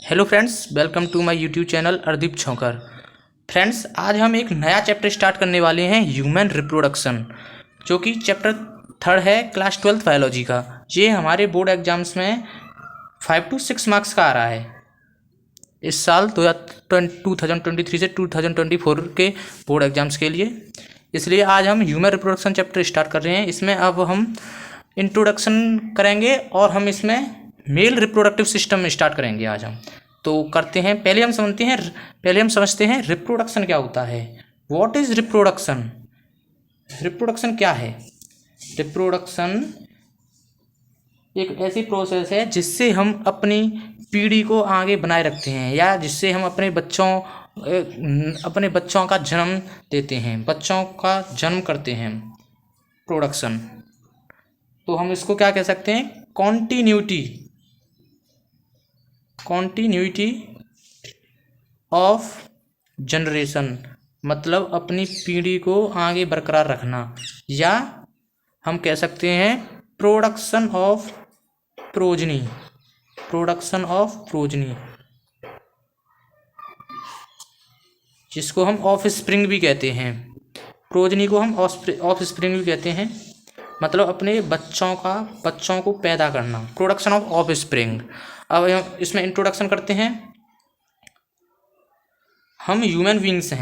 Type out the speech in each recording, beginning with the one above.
Hello friends, welcome to my YouTube channel Ardeep Chhokar. Friends, आज हम एक नया चैप्टर स्टार्ट करने वाले हैं, ह्यूमन रिप्रोडक्शन, जो कि चैप्टर 3 है क्लास 12 बायोलॉजी का। ये हमारे बोर्ड एग्जाम्स में 5 to 6 मार्क्स का आ रहा है इस साल 2023 से 2024 के बोर्ड एग्जाम्स के लिए। इसलिए आज हम ह्यूमन रिप्रोडक्शन चैप्टर स्टार्ट कर रहे हैं। इसमें अब हम इंट्रोडक्शन करेंगे और हम इसमें मेल रिप्रोडक्टिव सिस्टम स्टार्ट करेंगे आज हम। तो करते हैं, पहले हम समझते हैं रिप्रोडक्शन क्या होता है। What is reproduction? रिप्रोडक्शन क्या है? रिप्रोडक्शन एक ऐसी प्रोसेस है जिससे हम अपनी पीढ़ी को आगे बनाए रखते हैं, या जिससे हम अपने बच्चों का जन्म देते हैं, बच्चों का जन्म करते हैं। प्रोडक्शन, तो हम इसको क्या कह सकते हैं? कॉन्टिन्यूटी ऑफ जनरेशन, मतलब अपनी पीढ़ी को आगे बरकरार रखना, या हम कह सकते हैं प्रोडक्शन ऑफ प्रोजनी, जिसको हम ऑफ स्प्रिंग भी कहते हैं। प्रोजनी को हम ऑफ स्प्रिंग भी कहते हैं, मतलब अपने बच्चों को पैदा करना, प्रोडक्शन ऑफ स्प्रिंग। अब हम इसमें इंट्रोडक्शन करते हैं। हम ह्यूमन बींग्स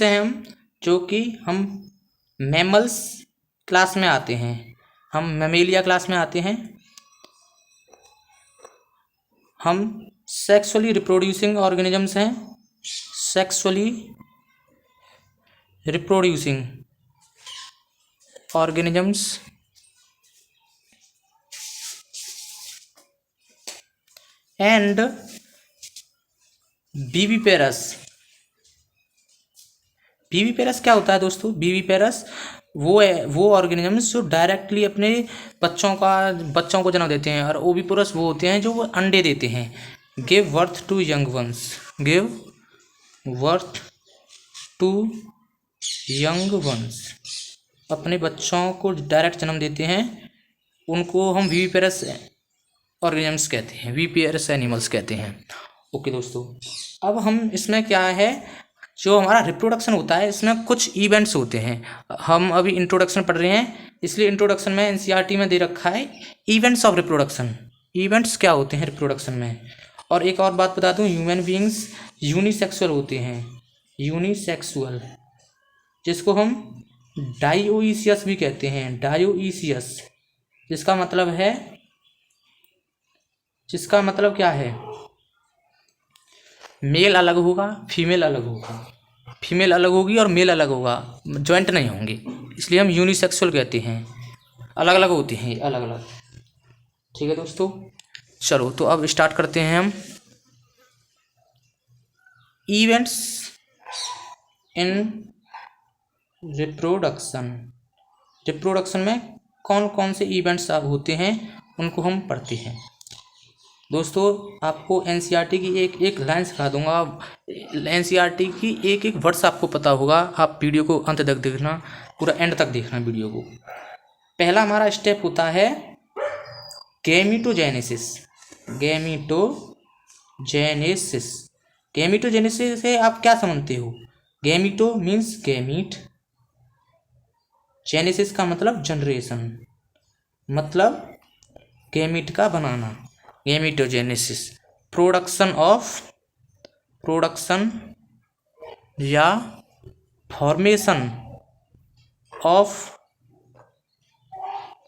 हैं, जो कि हम मैमल्स क्लास में आते हैं, हम मैमेलिया क्लास में आते हैं। हम सेक्सुअली रिप्रोड्यूसिंग ऑर्गेनिजम्स हैं, सेक्सुअली रिप्रोड्यूसिंग ऑर्गेनिजम्स। एंड बीवीपेरस क्या होता है दोस्तों? बीवीपेरस वो ऑर्गेनिजम्स जो डायरेक्टली अपने बच्चों को जन्म देते हैं, और ओविपोरस वो होते हैं जो वो अंडे देते हैं। Give birth to young ones, अपने बच्चों को डायरेक्ट जन्म देते हैं, उनको हम वीवीपेरस ऑर्गेनिजम्स कहते हैं, वीवीपेरस एनिमल्स कहते हैं। ओके दोस्तों, अब हम इसमें क्या है, जो हमारा रिप्रोडक्शन होता है इसमें कुछ इवेंट्स होते हैं। हम अभी इंट्रोडक्शन पढ़ रहे हैं, इसलिए इंट्रोडक्शन में एनसीईआरटी में दे रखा है इवेंट्स ऑफ रिप्रोडक्शन। इवेंट्स क्या होते हैं रिप्रोडक्शन में? और एक और बात बता दूं, ह्यूमन बीइंग्स यूनिसेक्सुअल होते हैं, यूनिसेक्सुअल, जिसको हम डायोइसियस भी कहते हैं। डायोइसियस जिसका मतलब क्या है? मेल अलग होगा, फीमेल अलग होगी और मेल अलग होगा, जॉइंट नहीं होंगे, इसलिए हम यूनिसेक्सुअल कहते हैं। अलग अलग होते हैं, अलग अलग। ठीक है दोस्तों, चलो तो अब स्टार्ट करते हैं हम। इवेंट्स इन रिप्रोडक्शन में कौन कौन से इवेंट्स होते हैं उनको हम पढ़ते हैं। दोस्तों, आपको एनसीईआरटी की एक लाइन सिखा दूंगा। एनसीईआरटी की एक वर्ड्स आपको पता होगा। आप वीडियो को अंत तक देखना, पूरा एंड तक देखना वीडियो को। पहला हमारा स्टेप होता है गैमीटोजेनेसिस से आप क्या समझते हो? गैमीटो मीन्स गैमीट, जेनेसिस का मतलब जनरेशन, मतलब गैमीट का बनाना। गैमीटोजेनेसिस प्रोडक्शन या फॉर्मेशन ऑफ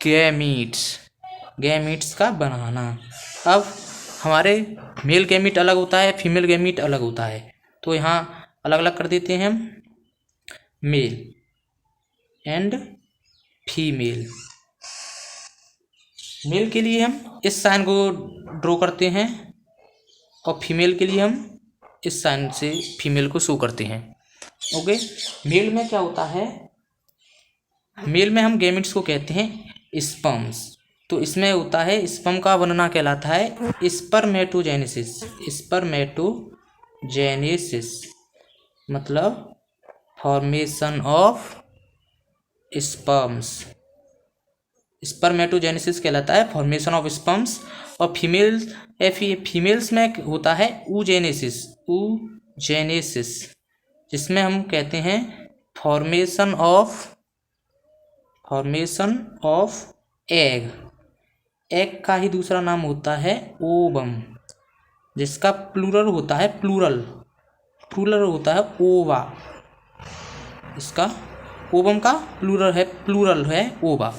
गैमीट्स का बनाना। अब हमारे मेल गैमीट अलग होता है, फीमेल गैमीट अलग होता है, तो यहाँ अलग अलग कर देते हैं हम, मेल एंड फीमेल। मेल के लिए हम इस साइन को ड्रॉ करते हैं, और फीमेल के लिए हम इस साइन से फीमेल को शो करते हैं। ओके, मेल में क्या होता है? मेल में हम गैमेट्स को कहते हैं स्पर्म्स। तो इसमें होता है, स्पर्म का बनना कहलाता है स्पर्मेटोजेनेसिस, मतलब फॉर्मेशन ऑफ स्पर्म्स। स्पर्मेटोजेनेसिस कहलाता है फॉर्मेशन ऑफ स्पर्म्स, और फीमेल्स में होता है ऊजेनेसिस, जिसमें हम कहते हैं फॉर्मेशन ऑफ एग का ही दूसरा नाम होता है ओवम, जिसका प्लूरल होता है ओवा। इसका ओवम का प्लूरल है ओवा।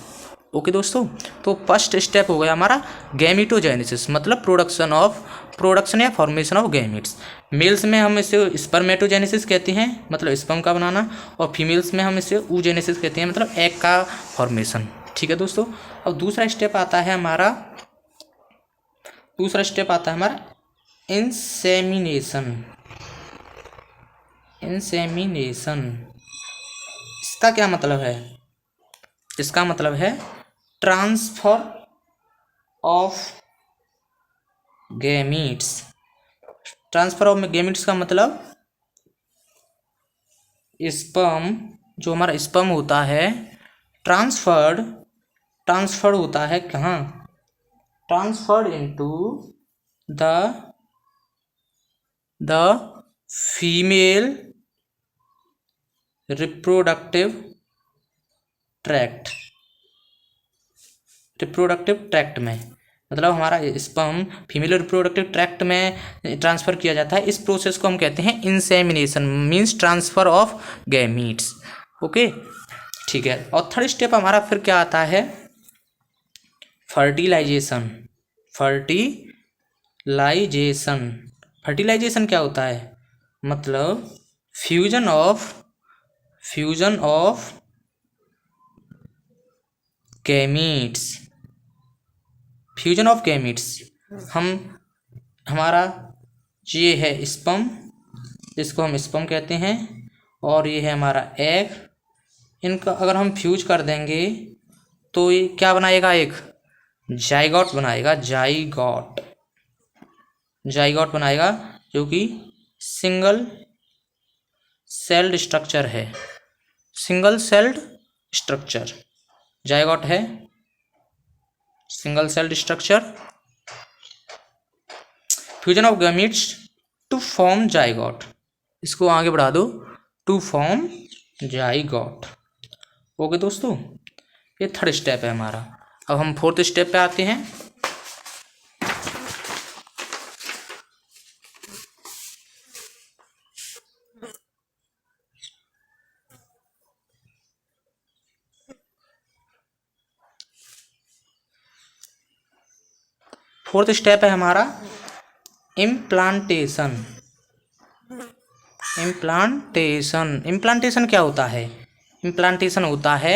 ओके दोस्तों, तो फर्स्ट स्टेप हो गया हमारा गैमीटोजेनेसिस, मतलब प्रोडक्शन या फॉर्मेशन ऑफ गैमीट्स। मेल्स में हम इसे स्पर्मेटोजेनेसिस कहते हैं, मतलब स्पर्म का बनाना, और फीमेल्स में हम इसे oogenesis कहते हैं, मतलब एग का फॉर्मेशन। ठीक है दोस्तों। अब दूसरा स्टेप आता है हमारा इंसेमिनेशन। इसका क्या मतलब है? इसका मतलब है transfer of gametes. Transfer of gametes का मतलब स्पर्म, जो हमारा स्पर्म होता है, ट्रांसफर्ड होता है कहाँ? Transferred into the female reproductive tract में, मतलब हमारा स्पर्म फीमेल रिप्रोडक्टिव ट्रैक्ट में ट्रांसफ़र किया जाता है। इस प्रोसेस को हम कहते हैं insemination, means transfer of gametes. Okay, ठीक है। और थर्ड स्टेप हमारा फिर क्या आता है? फर्टिलाइजेशन क्या होता है? मतलब फ्यूजन ऑफ गैमीट्स। हमारा ये है स्पर्म, इसको हम स्पर्म कहते हैं, और ये है हमारा एग। इनका अगर हम फ्यूज कर देंगे तो ये क्या बनाएगा? एक जाइगोट बनाएगा, जो कि सिंगल सेल्ड स्ट्रक्चर जाइगोट है, single celled structure. Fusion of gametes to form zygote, इसको आगे बढ़ा दो, टू फॉर्म जाइगोट। ओके दोस्तों, ये थर्ड स्टेप है हमारा। अब हम फोर्थ स्टेप पे आते हैं। फोर्थ स्टेप है हमारा इम्प्लांटेशन क्या होता है? इम्प्लांटेशन होता है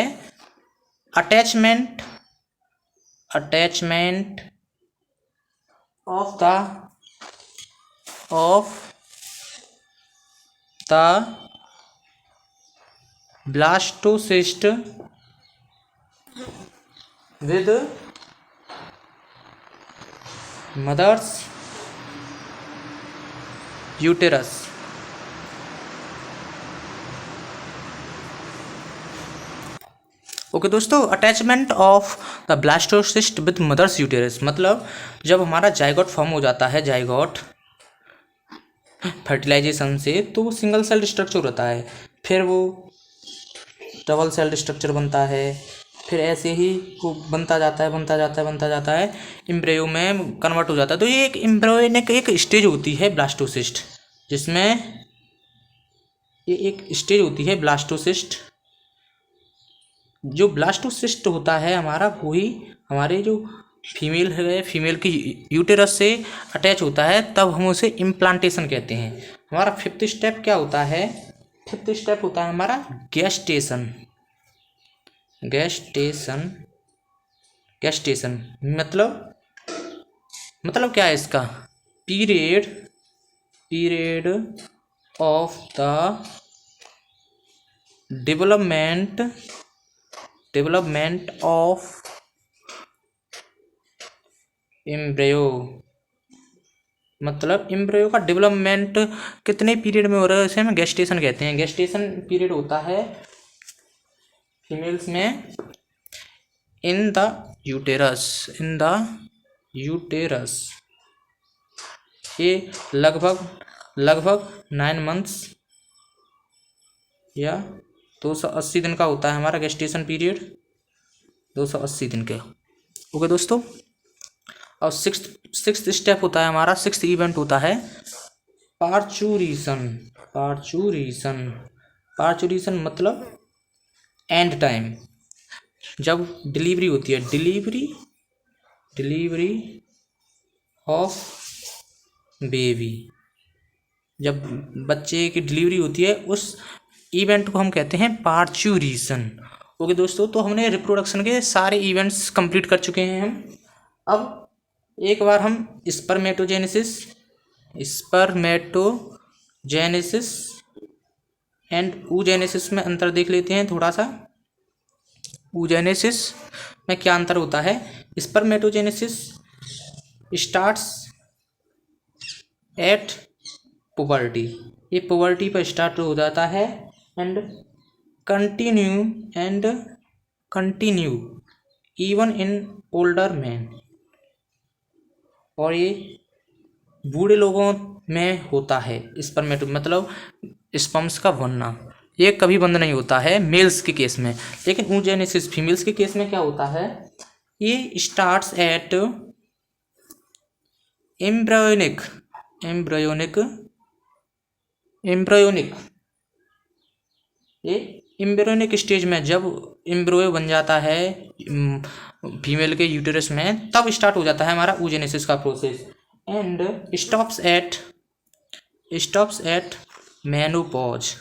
attachment of the blastocyst with mother's uterus. Okay दोस्तों, attachment of the blastocyst with mother's uterus, मतलब जब हमारा जाइगोट फॉर्म हो जाता है, जाइगोट फर्टिलाइजेशन से, तो वो सिंगल सेल्ड स्ट्रक्चर होता है, फिर वो डबल सेल्ड स्ट्रक्चर बनता है, फिर ऐसे ही वो बनता जाता है, एम्ब्रियो में कन्वर्ट हो जाता है। तो ये एक एम्ब्रियोनिक एक स्टेज होती है ब्लास्टोसिस्ट, जिसमें ये एक स्टेज होती है ब्लास्टोसिस्ट। जो ब्लास्टोसिस्ट होता है हमारा, वही हमारे जो फीमेल है, फीमेल की यूटेरस से अटैच होता है, तब हम उसे इम्प्लांटेशन कहते हैं। हमारा फिफ्थ स्टेप क्या होता है? फिफ्थ स्टेप होता है हमारा गैस्टेशन। मतलब क्या है इसका? Period of the development of embryo, मतलब एम्ब्रियो का डेवलपमेंट कितने पीरियड में हो रहा है, इसे हम गेस्टेशन कहते हैं। गेस्टेशन पीरियड होता है फीमेल्स में इन द यूटेरस यूटेरस। ये लगभग 9 मंथ्स या 280 दिन का होता है हमारा गेस्टेशन पीरियड, 280 दिन के। ओके दोस्तों, और सिक्स्थ स्टेप होता है हमारा, सिक्स्थ इवेंट होता है पार्चुरेशन। पार्चुरेशन मतलब एंड टाइम, जब डिलीवरी होती है, डिलीवरी ऑफ बेबी, जब बच्चे की डिलीवरी होती है उस इवेंट को हम कहते हैं पार्चुरेशन। ओके दोस्तों, तो हमने रिप्रोडक्शन के सारे इवेंट्स कंप्लीट कर चुके हैं हम। अब एक बार हम स्पर्मेटोजेनेसिस एंड oogenesis में अंतर देख लेते हैं थोड़ा सा। oogenesis में क्या अंतर होता है? स्पर्मेटोजेनेसिस स्टार्ट्स एट पुबर्टी, ये पुबर्टी पर स्टार्ट हो जाता है and continue even in older man, और ये बूढ़े लोगों में होता है। स्पर्मेटो मतलब स्पर्म्स का बनना, ये कभी बंद नहीं होता है मेल्स के केस में, लेकिन oogenesis फीमेल्स के केस में क्या होता है? ये स्टार्ट्स एट एम्ब्रायोनिक ये एम्ब्रियोनिक स्टेज में, जब एम्ब्रियो बन जाता है फीमेल के यूटेरस में, तब स्टार्ट हो जाता है हमारा oogenesis का process and stops at menopause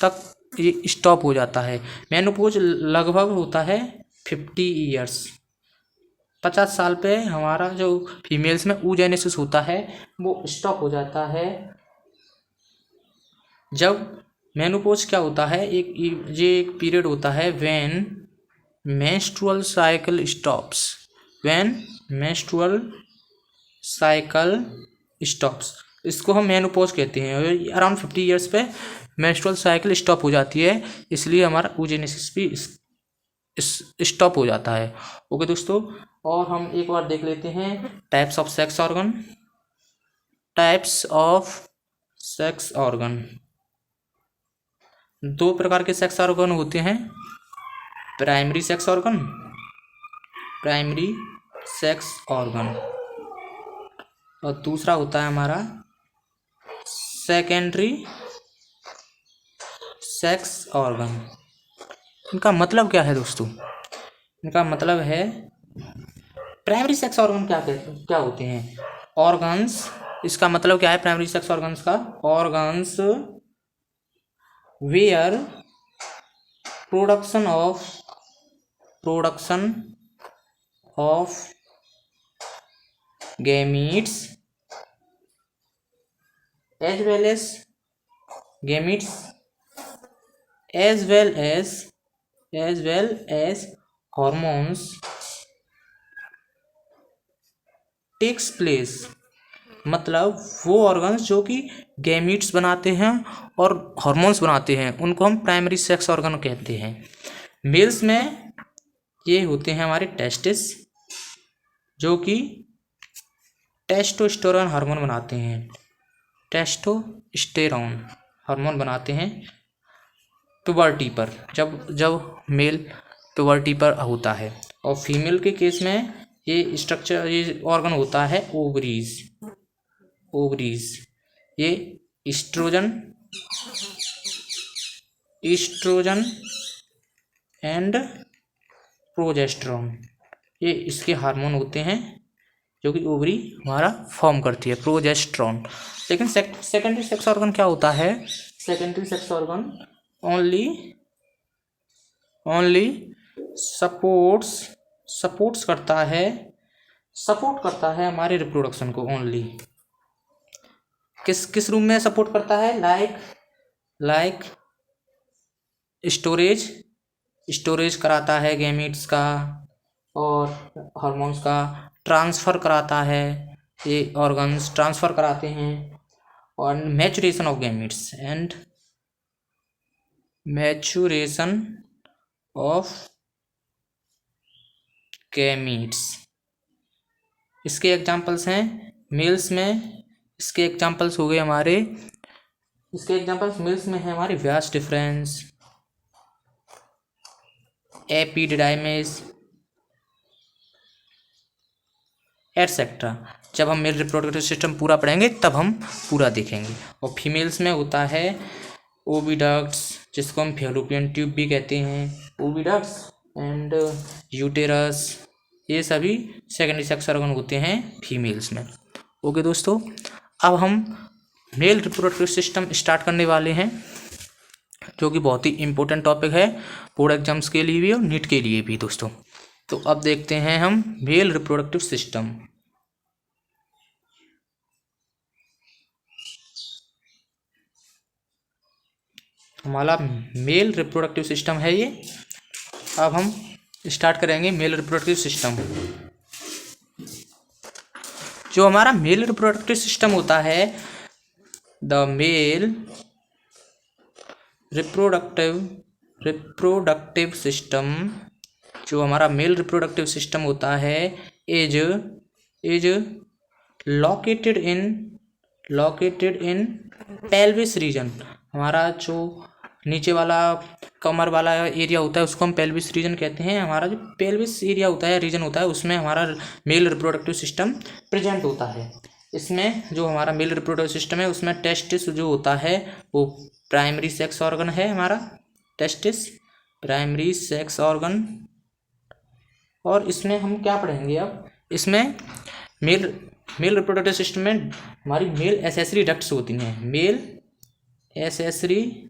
तक ये स्टॉप हो जाता है। मेनोपॉज लगभग होता है 50 ईयर्स, 50 साल पे हमारा जो फीमेल्स में oogenesis होता है वो स्टॉप हो जाता है। जब मेनोपॉज क्या होता है, एक पीरियड होता है व्हेन मेंस्ट्रुअल साइकिल स्टॉप्स, इसको हम मेनोपॉज कहते हैं। अराउंड 50 ईयर्स पे मेंस्ट्रुअल साइकिल स्टॉप हो जाती है, इसलिए हमारा oogenesis भी स्टॉप हो जाता है। ओके दोस्तों, और हम एक बार देख लेते हैं टाइप्स ऑफ सेक्स ऑर्गन। 2 प्रकार के सेक्स ऑर्गन होते हैं, प्राइमरी सेक्स ऑर्गन और दूसरा होता है हमारा सेकेंडरी सेक्स ऑर्गन। इनका मतलब क्या है दोस्तों? इनका मतलब है, प्राइमरी सेक्स ऑर्गन क्या होते हैं? ऑर्गन्स, इसका मतलब क्या है प्राइमरी सेक्स ऑर्गन्स का? Organs where production of gametes as well as hormones takes place। मतलब वो ऑर्गन्स जो कि गैमीट्स बनाते हैं और हार्मोन्स बनाते हैं, उनको हम प्राइमरी सेक्स ऑर्गन कहते हैं। मेल्स में ये होते हैं हमारे टेस्टिस, जो कि टेस्टोस्टेरोन हार्मोन बनाते हैं प्यूबर्टी पर, जब मेल प्यूबर्टी पर होता है। और फीमेल के केस में ये ऑर्गन होता है ओवरीज। ये ईस्ट्रोजन एंड प्रोजेस्टेरोन, ये इसके हार्मोन होते हैं जो कि ओवरी हमारा फॉर्म करती है, प्रोजेस्टेरोन। लेकिन सेकेंडरी सेक्स ऑर्गन क्या होता है? Secondary sex organ only support करता है हमारे रिप्रोडक्शन को। ओनली किस रूम में सपोर्ट करता है? लाइक स्टोरेज कराता है गैमीट्स का और हार्मोन्स का, ट्रांसफ़र कराता है, ये ऑर्गन्स ट्रांसफ़र कराते हैं, और maturation of gametes and maturation of gametes. इसके एग्जांपल्स हैं मेल्स में, इसके एग्जांपल्स हो गए हमारे, इसके एग्जांपल्स मेल्स में है हमारे वास डिफरेंस, एपिडिडाइमिस एटसेट्रा। जब हम मेल रिप्रोडक्टिव सिस्टम पूरा पढ़ेंगे तब हम पूरा देखेंगे। और फीमेल्स में होता है ओविडक्ट्स, जिसको हम फैलोपियन ट्यूब भी कहते हैं, ओविडक्ट्स एंड यूटेरस, ये सभी सेकेंडरी सेक्स ऑर्गन होते हैं फीमेल्स में। ओके दोस्तों, अब हम मेल रिप्रोडक्टिव सिस्टम स्टार्ट करने वाले हैं, जो कि बहुत ही इम्पोर्टेंट टॉपिक है बोर्ड एग्जाम्स के लिए भी और नीट के लिए भी दोस्तों। तो अब देखते हैं हम मेल रिप्रोडक्टिव सिस्टम। हमारा मेल रिप्रोडक्टिव सिस्टम है ये। अब हम स्टार्ट करेंगे मेल रिप्रोडक्टिव सिस्टम। जो हमारा मेल रिप्रोडक्टिव सिस्टम होता है, द मेल रिप्रोडक्टिव सिस्टम, जो हमारा मेल रिप्रोडक्टिव सिस्टम होता है, is located in pelvis region. हमारा जो नीचे वाला कमर वाला एरिया होता है उसको हम पेल्विस रीजन कहते हैं। हमारा जो पेल्विस एरिया होता है, रीजन होता है, उसमें हमारा मेल रिप्रोडक्टिव सिस्टम प्रेजेंट होता है। इसमें जो हमारा मेल रिप्रोडक्टिव सिस्टम है उसमें टेस्टिस जो होता है वो प्राइमरी सेक्स ऑर्गन है हमारा, टेस्टिस प्राइमरी सेक्स ऑर्गन। और इसमें हम क्या पढ़ेंगे अब, इसमें मेल रिप्रोडक्टिव सिस्टम में हमारी मेल एसेसरी डक्ट्स होती हैं, male accessory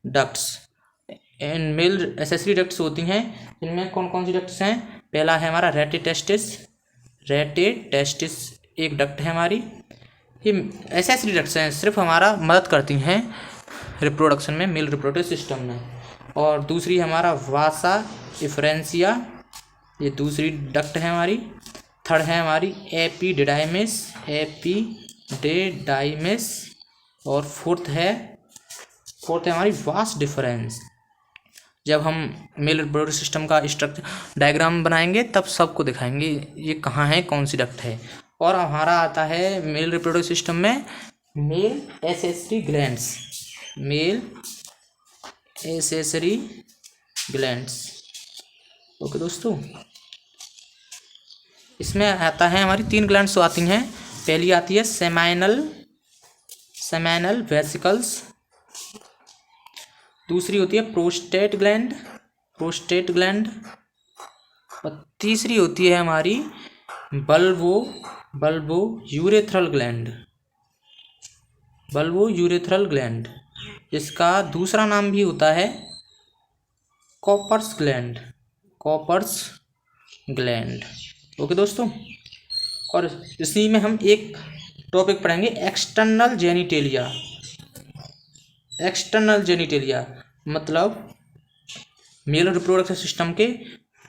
ducts and male accessory ducts होती हैं। इनमें कौन कौन सी डक्ट्स हैं? पहला है हमारा रेटेटेस्टिस एक डक्ट है हमारी। ये एसेसरी डक्ट्स हैं, सिर्फ हमारा मदद करती हैं रिप्रोडक्शन में, मेल रिप्रोडक्टिव सिस्टम में। और दूसरी हमारा वासा इफ्रेंसिया, ये दूसरी डक्ट है हमारी। थर्ड है हमारी एपिडिडाइमिस और फोर्थ है हमारी वास डिफरेंस। जब हम मेल रिप्रोडक्टिव सिस्टम का स्ट्रक्चर डायग्राम बनाएंगे तब सबको दिखाएंगे ये कहाँ है, कौन सी डक्ट है। और हमारा आता है मेल रिप्रोडक्टिव सिस्टम में मेल एसेसरी ग्लैंड्स। ओके दोस्तों, इसमें आता है हमारी 3 ग्लैंड्स तो आती हैं। पहली आती है सेमाइनल वेसिकल्स, दूसरी होती है प्रोस्टेट ग्लैंड, और तीसरी होती है हमारी बल्बो यूरेथ्रल ग्लैंड। इसका दूसरा नाम भी होता है कॉपर्स ग्लैंड। ओके दोस्तों, और इसी में हम एक टॉपिक पढ़ेंगे एक्सटर्नल जेनिटेलिया, मतलब मेल रिप्रोडक्टिव सिस्टम के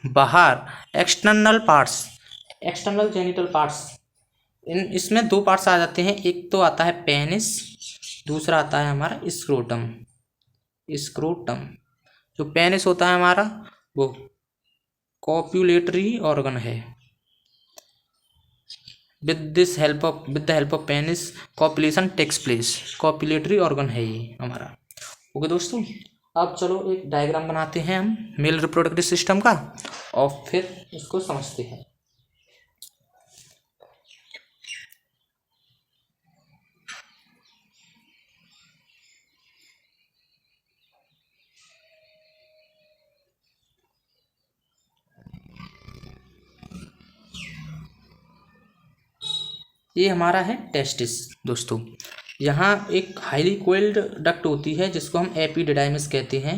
बाहर एक्सटर्नल जेनिटल पार्ट्स। इसमें 2 पार्ट्स आ जाते हैं, एक तो आता है पेनिस, दूसरा आता है हमारा स्क्रोटम। जो पेनिस होता है हमारा वो कॉप्युलेटरी ऑर्गन है। With the help of penis copulation takes place, copulatory organ है ये हमारा। ओके दोस्तों, अब चलो एक डायग्राम बनाते हैं हम मेल रिप्रोडक्टिव सिस्टम का और फिर इसको समझते हैं। ये हमारा है टेस्टिस दोस्तों। यहाँ एक हाईली कोइल्ड डक्ट होती है जिसको हम एपिडिडाइमिस कहते हैं,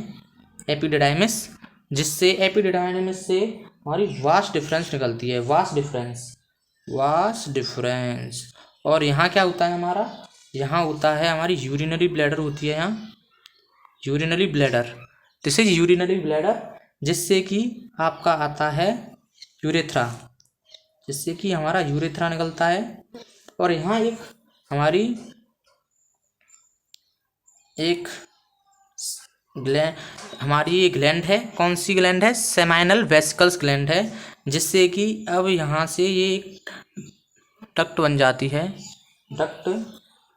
जिससे एपिडिडाइमिस से हमारी वास डिफरेंस निकलती है, वास डिफरेंस। और यहाँ क्या होता है हमारा, यहाँ होता है हमारी यूरिनरी ब्लैडर होती है, यहाँ urinary bladder, this is urinary bladder, जिससे कि आपका आता है यूरेथ्रा, जिससे कि हमारा यूरेथ्रा निकलता है। और यहाँ एक हमारी एक ग्लैंड, हमारी ये ग्लैंड है, कौन सी ग्लैंड है, सेमाइनल वेसिकल्स ग्लैंड है, जिससे कि अब यहाँ से ये एक डक्ट बन जाती है, डक्ट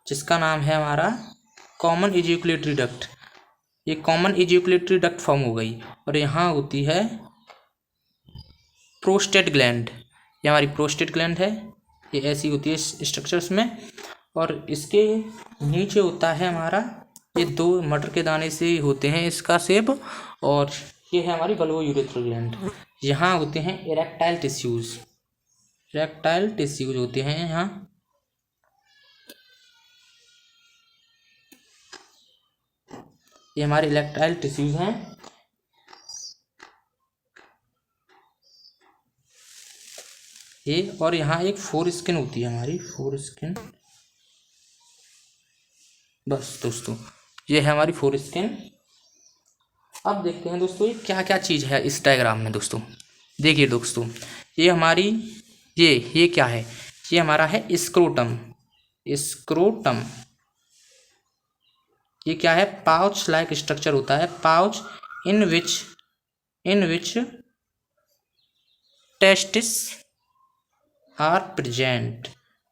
जिसका नाम है हमारा कॉमन इजैकुलेटरी डक्ट। ये कॉमन इजैकुलेटरी डक्ट फॉर्म हो गई और यहाँ होती है प्रोस्टेट ग्लैंड। ये हमारी प्रोस्टेट ग्लैंड है, ये ऐसी होती है स्ट्रक्चर्स में, और इसके नीचे होता है हमारा, ये 2 मटर के दाने से होते हैं इसका शेप, और ये है हमारी बल्बोयूरेथ्रल ग्लैंड। यहाँ होते हैं इरेक्टाइल टिश्यूज, इरेक्टाइल टिश्यूज होते हैं यहाँ। ये हमारे इरेक्टाइल टिश्यूज हैं। ये और यहाँ एक फोर स्किन होती है हमारी, फोर स्किन। बस दोस्तों, ये है हमारी फोर स्किन। अब देखते हैं दोस्तों ये क्या क्या चीज़ है इस डायग्राम में। दोस्तों देखिए दोस्तों, ये हमारी ये क्या है, ये हमारा है स्क्रोटम। स्क्रोटम ये क्या है, पाउच लाइक स्ट्रक्चर होता है, pouch in which testis are present.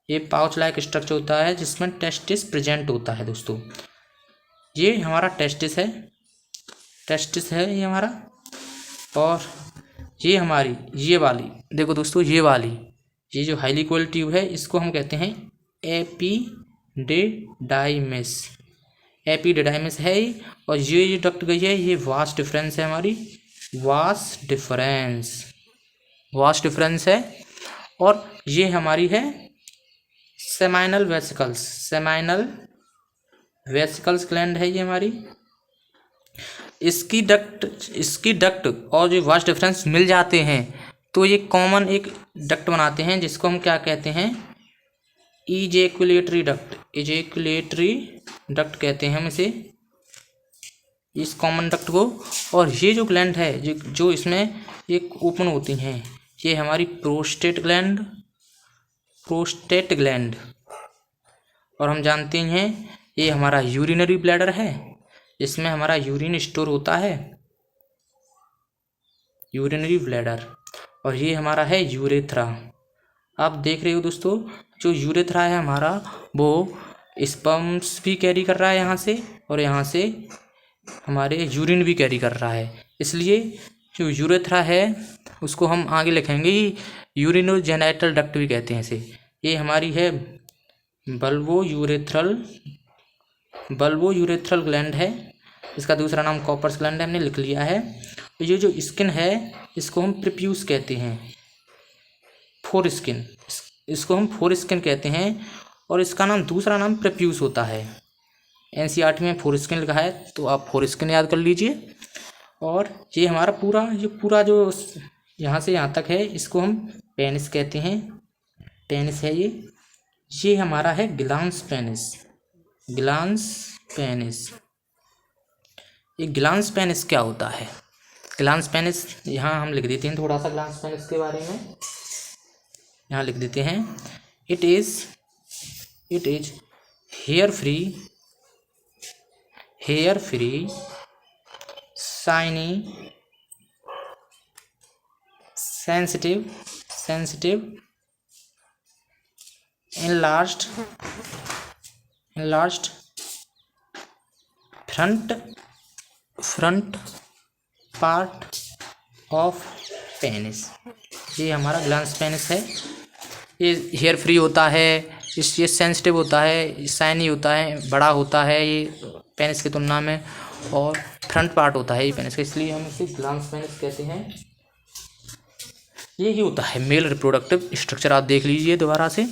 ये पाउच लाइक स्ट्रक्चर होता है जिसमें टेस्टिस प्रेजेंट होता है। दोस्तों ये हमारा टेस्टिस है ये हमारा, और ये हमारी ये वाली देखो दोस्तों, ये जो हाईली कोइल्ड ट्यूब है इसको हम कहते हैं एपिडिडाइमिस। एपिडिडाइमिस है ये, और ये जो डक्ट गई है ये वास डिफरेंस है हमारी, वास डिफरेंस है। और ये हमारी है सेमाइनल वेसिकल्स ग्लैंड है ये हमारी। इसकी डक्ट और जो वास डिफरेंस मिल जाते हैं तो ये कॉमन एक डक्ट बनाते हैं, जिसको हम क्या कहते हैं, इजैकुलेटरी डक्ट कहते हैं हम इसे, इस कॉमन डक्ट को। और ये जो ग्लैंड है जो इसमें एक ओपन होती हैं, ये हमारी प्रोस्टेट ग्लैंड। और हम जानते हैं ये हमारा यूरिनरी ब्लैडर है, इसमें हमारा यूरिन स्टोर होता है, यूरिनरी ब्लैडर। और ये हमारा है यूरेथ्रा। आप देख रहे हो दोस्तों, जो यूरेथ्रा है हमारा वो स्पर्म्स भी कैरी कर रहा है यहाँ से, और यहाँ से हमारे यूरिन भी कैरी कर रहा है। इसलिए जो यूरेथ्रा है उसको हम आगे लिखेंगे यूरिनोजेनिटल डक्ट भी कहते हैं इसे। ये हमारी है बल्बोयूरेथ्रल ग्लैंड है, इसका दूसरा नाम कॉपर्स ग्लैंड है, हमने लिख लिया है। ये जो स्किन है इसको हम प्रीप्यूस कहते हैं, फोर स्किन, इसको हम फोर स्किन कहते हैं, और इसका नाम दूसरा नाम प्रीप्यूस होता है। एनसीईआरटी में फोर स्किन लिखा है तो आप फोर स्किन याद कर लीजिए। और ये हमारा पूरा जो यहाँ से यहाँ तक है इसको हम पेनिस कहते हैं, पेनिस है ये हमारा है ग्लांस पेनिस। ये ग्लांस पेनिस क्या होता है, ग्लांस पेनिस यहाँ हम लिख देते हैं थोड़ा सा ग्लांस पेनिस के बारे में, यहाँ लिख देते हैं, it is here free shiny sensitive enlarged front part of penis। ये हमारा ग्लांस पेनिस है। ये हेयर फ्री होता है, ये सेंसिटिव होता है, शाइनी होता है, बड़ा होता है ये पेनिस की तुलना में, और फ्रंट पार्ट होता है ये पेनिस का, इसलिए हम इसे ग्लांस पेनिस कहते हैं। ये ही होता है मेल रिप्रोडक्टिव स्ट्रक्चर। आप देख लीजिए दोबारा से।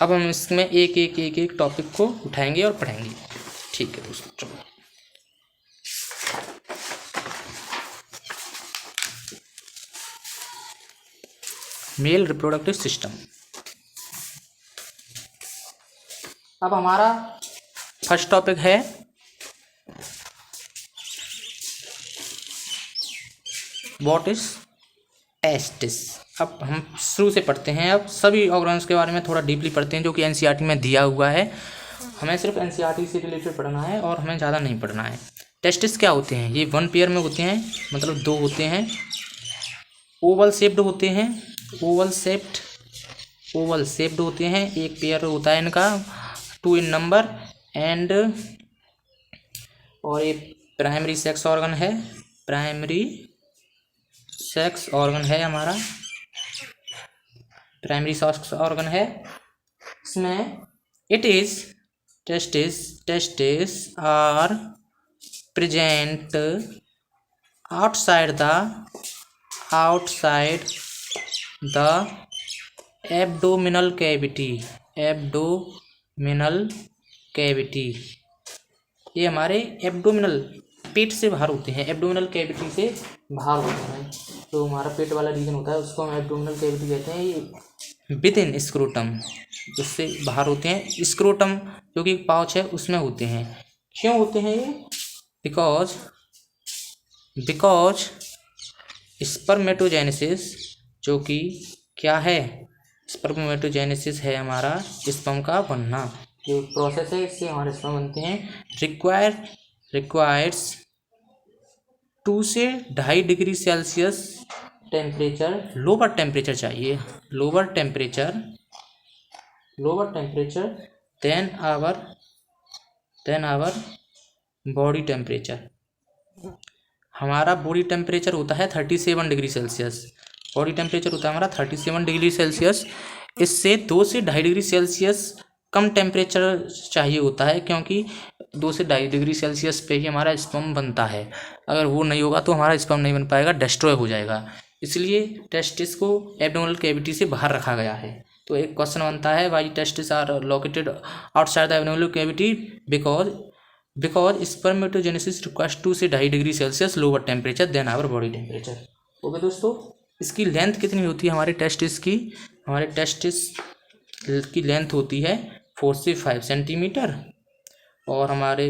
अब हम इसमें एक टॉपिक को उठाएंगे और पढ़ेंगे। ठीक है दोस्तों, चलो। Male reproductive system. अब हमारा फर्स्ट टॉपिक है व्हाट इज टेस्टिस। अब हम शुरू से पढ़ते हैं, अब सभी ऑर्गन्स के बारे में थोड़ा डीपली पढ़ते हैं जो कि एनसीईआरटी में दिया हुआ है। हमें सिर्फ एनसीईआरटी से रिलेटेड पढ़ना है और हमें ज़्यादा नहीं पढ़ना है। टेस्टिस क्या होते हैं? ये वन पेयर में होते हैं, मतलब दो होते हैं, ओवल शेप्ड होते हैं, ओवल शेप्ड होते हैं, एक पेयर होता है इनका, 2 इन नंबर, एंड और ये प्राइमरी सेक्स ऑर्गन है, प्राइमरी सेक्स ऑर्गन है हमारा, प्राइमरी सेक्स ऑर्गन है इसमें। It is testis are present outside the abdominal cavity। ये हमारे एब्डोमिनल पेट से बाहर होते हैं, एब्डोमिनल कैविटी से बाहर होते हैं। तो हमारा पेट वाला रीजन होता है उसको हम एब्डोमिनल कैविटी कहते हैं। ये विद इन स्क्रोटम, उससे बाहर होते हैं। स्क्रोटम जो कि पाउच है उसमें होते हैं। क्यों होते हैं ये? बिकॉज स्पर्मेटोजेनेसिस, जो कि क्या है, स्पर्मेटोजेनेसिस है हमारा स्पर्म का बनना, जो प्रोसेस है इससे हमारे स्पर्म बनते हैं। रिक्वायर्स 2 से 2.5 degree Celsius temperature, lower temperature चाहिए, lower temperature than our body temperature. हमारा बॉडी टेम्परेचर होता है 37 डिग्री सेल्सियस, बॉडी टेम्परेचर होता है हमारा 37 डिग्री सेल्सियस। इससे 2 से 2.5 डिग्री सेल्सियस कम टेम्परेचर चाहिए होता है, क्योंकि 2 से 2.5 डिग्री सेल्सियस पे ही हमारा स्पर्म बनता है। अगर वो नहीं होगा तो हमारा स्पर्म नहीं बन पाएगा, डिस्ट्रॉय हो जाएगा। इसलिए टेस्टिस को एब्डोमिनल कैविटी से बाहर रखा गया है। तो एक क्वेश्चन बनता है, why testis are located outside the abdominal cavity? Because spermatogenesis requires 2 से 2.5 degree Celsius lower temperature than our body temperature. Okay दोस्तों, इसकी लेंथ कितनी होती है हमारे टेस्टिस की? हमारे टेस्टिस की लेंथ होती है 4 से 5 सेंटीमीटर, और हमारे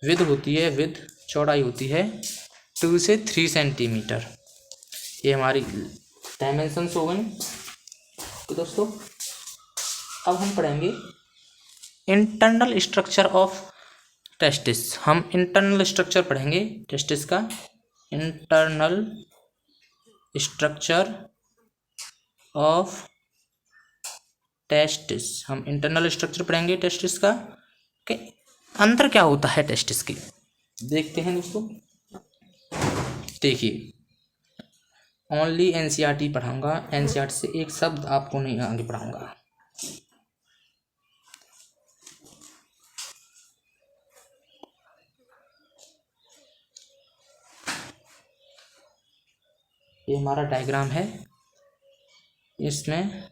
विद चौड़ाई होती है 2 से 3 सेंटीमीटर। ये हमारी डायमेंशंस हो गई। तो दोस्तों अब हम पढ़ेंगे इंटरनल स्ट्रक्चर ऑफ टेस्टिस। हम इंटरनल स्ट्रक्चर पढ़ेंगे टेस्टिस का, इंटरनल स्ट्रक्चर ऑफ टेस्टिस। हम इंटरनल स्ट्रक्चर पढ़ेंगे टेस्टिस का, कि अंदर क्या होता है टेस्टिस के। देखते हैं दोस्तों, देखिए ओनली एनसीईआरटी पढ़ाऊंगा, एनसीईआरटी से एक शब्द आपको नहीं आगे पढ़ाऊंगा। ये हमारा डायग्राम है, इसमें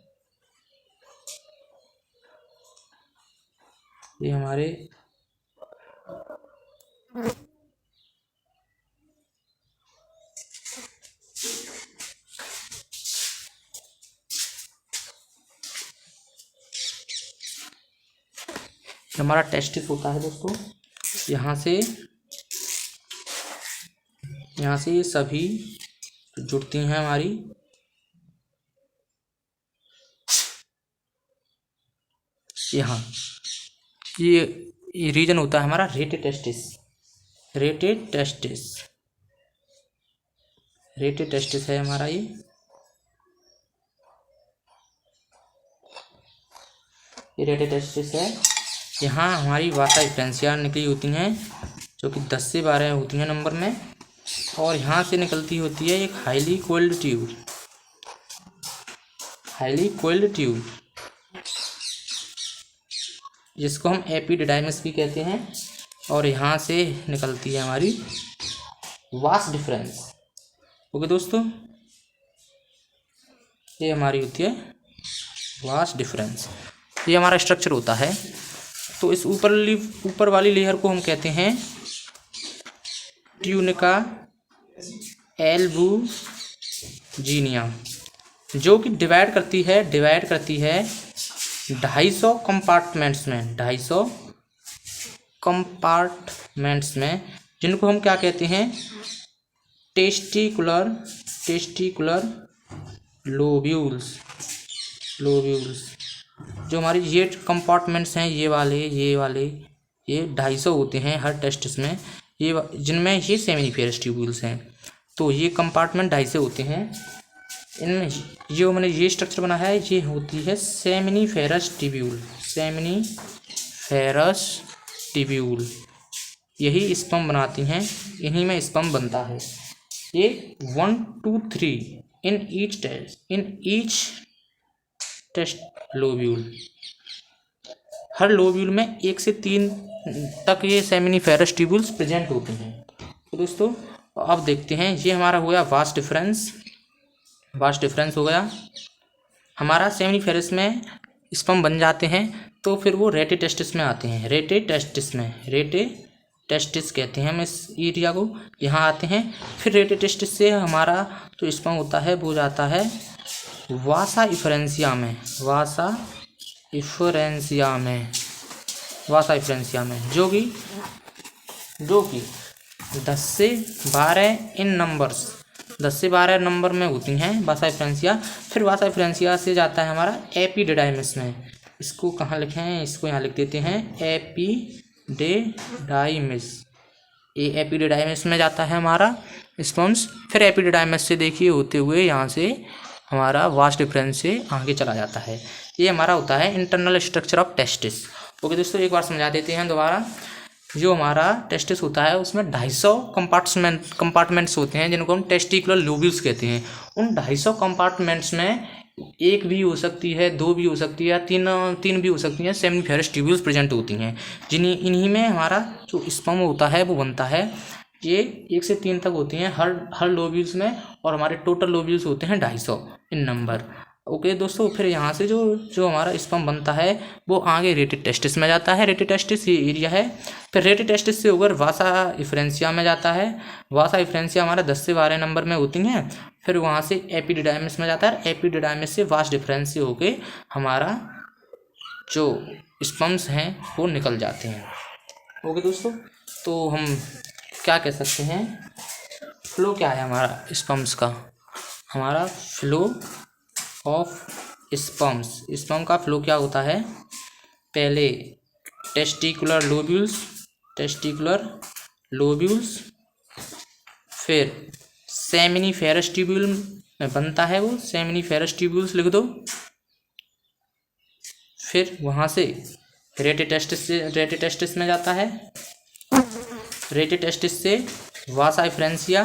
ये हमारे हमारा टेस्टिस होता है दोस्तों। यहाँ से ये सभी जुड़ती हैं हमारी, यहाँ ये रीजन होता है हमारा रेटेड टेस्टिस है हमारा। ये रेटेड टेस्टिस है। यहाँ हमारी वासा डिफरेंशिया निकली होती हैं, जो कि 10 से 12 होती हैं नंबर में, और यहाँ से निकलती होती है एक हाईली कोल्ड ट्यूब, जिसको हम एपिडिडाइमिस भी कहते हैं, और यहाँ से निकलती है हमारी वास डिफरेंस। ओके दोस्तों, ये हमारी होती है वास डिफरेंस। ये हमारा स्ट्रक्चर होता है। तो इस ऊपर वाली लेयर को हम कहते हैं ट्यूनिका एल्बुजिनिया, जो कि डिवाइड करती है 250 कंपार्टमेंट्स में, जिनको हम क्या कहते हैं, टेस्टिकुलर लोब्यूल्स। जो हमारी ये कंपार्टमेंट्स हैं, ये 250 होते हैं हर टेस्टिस में। जिनमें ये सेमिनिफेरस ट्यूब्यूल्स हैं। तो ये कंपार्टमेंट ढाई से होते हैं। इनमें जो मैंने ये स्ट्रक्चर बना है ये होती है सेमिनिफेरस ट्यूब्यूल। सेमिनिफेरस ट्यूब्यूल यही स्पर्म बनाती हैं, इन्हीं में स्पर्म बनता है। ये 1 2 3 इन ईच टेस्ट लोब्यूल, हर लोब्यूल में 1 से 3 तक ये सेमिनिफेरस ट्यूब्यूल्स प्रेजेंट होते हैं। तो दोस्तों अब देखते हैं, ये हमारा हो गया वास्ट डिफरेंस हो गया। हमारा सेमिनिफेरस में स्पर्म बन जाते हैं तो फिर वो रेटिटेस्टिस में आते हैं। रेटिटेस्टिस कहते हैं हम इस एरिया को। यहाँ आते हैं, फिर रेटिटेस्टिस से हमारा जो स्पर्म होता है वो जाता है वासा इफरेंसिया में, जो कि 10 से 12 इन नंबर्स, 10 से 12 नंबर में होती हैं वासा इफरेंसिया। फिर वासा इफरेंसिया से जाता है हमारा एपिडिडाइमिस में। इसको कहाँ लिखें, इसको यहाँ लिख देते हैं एपिडिडाइमिस। ये एपिडिडाइमिस में जाता है हमारा स्पर्म्स। फिर एपिडिडाइमिस से देखिए होते हुए यहाँ से हमारा वास्ट डिफरेंस से आगे चला जाता है। ये हमारा होता है internal structure of testis. Okay दोस्तों, एक बार समझा देते हैं दोबारा। जो हमारा टेस्टिस होता है उसमें 250 कंपार्टमेंट्स होते हैं जिनको हम टेस्टिकुलर लोब्यूल्स कहते हैं। उन 250 कंपार्टमेंट्स में एक भी हो सकती है, 2 भी हो सकती है, या तीन भी हो सकती हैं सेमिनिफेरस ट्यूब्यूल्स प्रेजेंट होती हैं, इन्हीं में हमारा जो स्पर्म होता है वो बनता है। ये 1 से 3 तक होती हैं हर लोब्यूल्स में, और हमारे टोटल लोब्यूल्स होते हैं 250 इन नंबर। ओके दोस्तों, फिर यहाँ से जो हमारा स्पर्म बनता है वो आगे रेटिटेस्टिस में जाता है। रेटिटेस्टिस ये एरिया है। फिर रेटिटेस्टिस से होकर वासा इफरेंसिया में जाता है। वासा इफरेंसिया हमारा 10 से 12 नंबर में होती हैं। फिर वहाँ से एपिडिडाइमिस में जाता है। एपिडिडाइमिस से वास्ट डिफरेंस से होके हमारा जो स्पर्म्स हैं वो निकल जाते हैं। ओके दोस्तों, तो हम क्या कह सकते हैं, फ्लो क्या है हमारा स्पर्म्स का। हमारा फ्लो ऑफ स्पर्म का फ्लो क्या होता है, पहले टेस्टिकुलर लोब्यूल्स, फिर सेमिनिफेरस ट्यूब्यूल में बनता है वो, सेमिनिफेरस ट्यूब्यूल्स लिख दो। फिर वहाँ से रेटिटेस्टिस में जाता है। रेटिटेस्टिस से वासा इफरेंसिया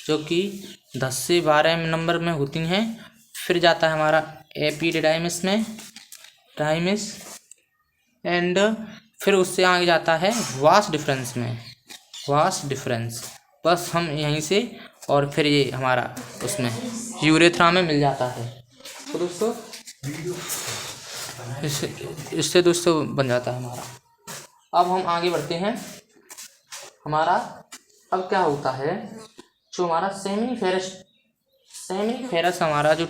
जो कि 10 से 12 नंबर में होती हैं। फिर जाता है हमारा एपिडिडाइमिस में, एंड फिर उससे आगे जाता है वास्ट डिफरेंस। बस हम यहीं से, और फिर ये हमारा उसमें यूरेथ्रा में मिल जाता है। तो दोस्तों इससे दोस्तों बन जाता है हमारा। अब हम आगे बढ़ते हैं। हमारा अब क्या होता है, जो हमारा सेमिनिफेरस हमारा जो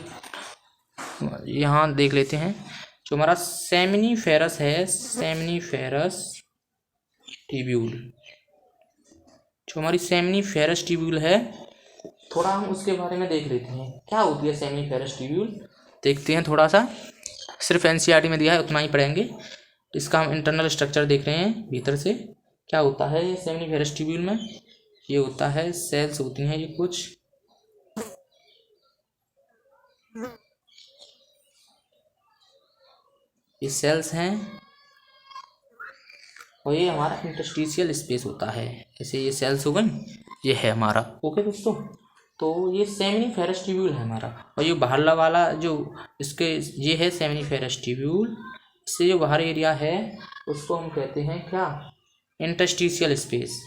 यहाँ देख लेते हैं, जो हमारा सेमिनिफेरस है, सेमिनिफेरस ट्यूब्यूल, जो हमारी सेमिनिफेरस ट्यूब्यूल है, थोड़ा हम उसके बारे में देख लेते हैं। क्या होती है सेमिनिफेरस ट्यूब्यूल, देखते हैं थोड़ा सा। सिर्फ एनसीईआरटी में दिया है उतना ही पढ़ेंगे। इसका हम इंटरनल स्ट्रक्चर देख रहे हैं भीतर से। क्या होता है ये सेमिनिफेरस ट्यूब्यूल में, ये होता है सेल्स होती हैं, ये कुछ ये सेल्स हैं, और ये हमारा इंटरस्टिशियल स्पेस होता है। ऐसे ये सेल्स हो गई, ये है हमारा। ओके दोस्तों, तो ये सेमिनिफेरस ट्यूब्यूल है हमारा। और ये बाहरला वाला जो इसके ये है सेमिनिफेरस ट्यूब्यूल, इससे जो बाहर एरिया है उसको हम कहते हैं क्या, इंटरस्टिशियल स्पेस।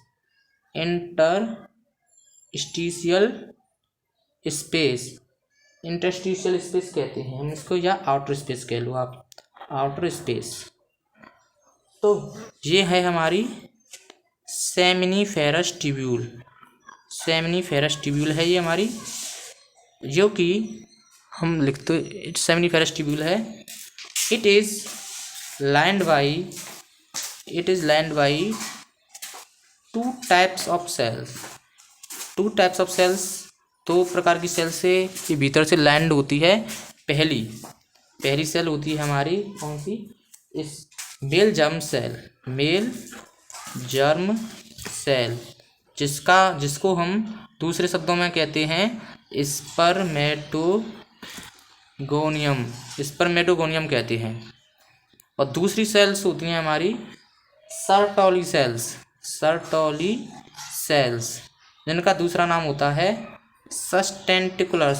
इंटरस्टिशियल स्पेस कहते हैं हम इसको, या आउटर स्पेस कह लो आप, आउटर स्पेस। तो ये है हमारी सेमिनिफेरस ट्यूब्यूल है ये हमारी, जो कि हम लिखते सेमिनिफेरस ट्यूब्यूल है। It is lined by 2 types of cells, 2 प्रकार की सेल से ये भीतर से लाइन्ड होती है। पहली सेल होती है हमारी कौन सी, इस मेल जर्म सेल जिसको हम दूसरे शब्दों में कहते हैं स्पर्मेटोगोनियम कहते हैं। और दूसरी सेल्स होती हैं हमारी सर्टोली सेल्स, जिनका दूसरा नाम होता है सस्टेंटिकुलर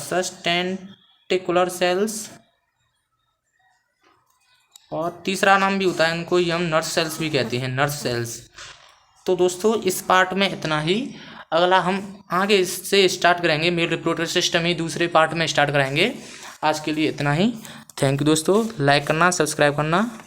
सेल्स, और तीसरा नाम भी होता है इनको ही हम नर्व सेल्स भी कहते हैं, नर्व सेल्स। तो दोस्तों इस पार्ट में इतना ही। अगला हम आगे इससे स्टार्ट करेंगे, मेल रिप्रोडक्टिव सिस्टम ही दूसरे पार्ट में स्टार्ट करेंगे। आज के लिए इतना ही। थैंक यू दोस्तों, लाइक करना, सब्सक्राइब करना।